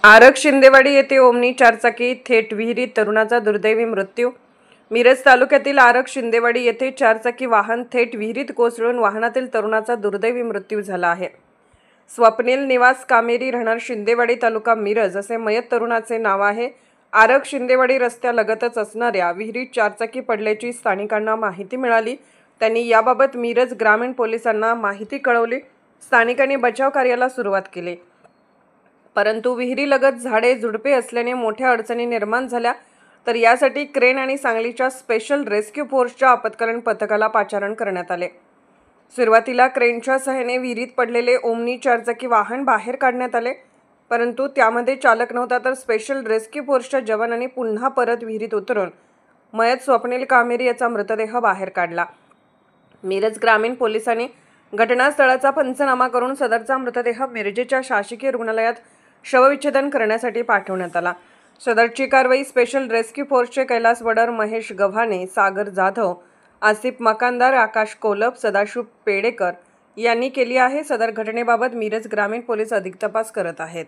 आरग शिंदेवाडी येथे ओमनी चारचाकी थेट विहिरीत, तरुणाचा दुर्दैवी मृत्यू। मिरज तालुक्यातील आरग शिंदेवाडी येथे चारचाकी वाहन थेट विहिरीत कोसळून वाहनातील तरुणाचा दुर्दैवी मृत्यू झाला आहे। स्वप्नील निवास कामेरी, राहणार शिंदेवाडी, तालुका मिरज असे मयत तरुणाचे नाव आहे। आरग शिंदेवाडी रस्त्यालगतच असणाऱ्या विहिरीत चारचाकी पडल्याची स्थानिकांना माहिती मिळाली। त्यांनी याबाबत मिरज ग्रामीण पोलिसांना माहिती कळवली। स्थानिकांनी बचाव कार्याला सुरुवात केली, परंतु विहिरीलगत झाडे झुडपे असल्याने मोठ्या अडचणी निर्माण झाल्या। तर यासाठी क्रेन आणि सांगलीच्या स्पेशल रेस्क्यू फोर्सच्या आपत्कालीन पथकाला पाचारण करण्यात आले। सुरुवातीला क्रेनच्या सहाय्याने विहिरीत पडलेले ओमनी चारचाकी वाहन बाहेर काढण्यात आले, परंतु त्यामध्ये चालक नव्हता। तर स्पेशल रेस्क्यू फोर्सच्या जवानांनी पुन्हा परत विहिरीत उतरून मयत स्वप्नील कामेरी याचा मृतदेह बाहेर काढला। मिरज ग्रामीण पोलिसांनी घटनास्थळाचा पंचनामा करून सदरचा मृतदेह मिरजेच्या शासकीय रुग्णालयात शवविच्छेदन करण्यासाठी पाठवण्यात आला। सदरची कारवाई स्पेशल रेस्क्यू फोर्सचे कैलास वडर, महेश गव्हाणे, सागर जाधव, आसिफ मकानदार, आकाश कोलप, सदाशिव पेडेकर यांनी केली आहे। सदर घटनेबाबत मिरज ग्रामीण पोलीस अधिक तपास करत आहेत।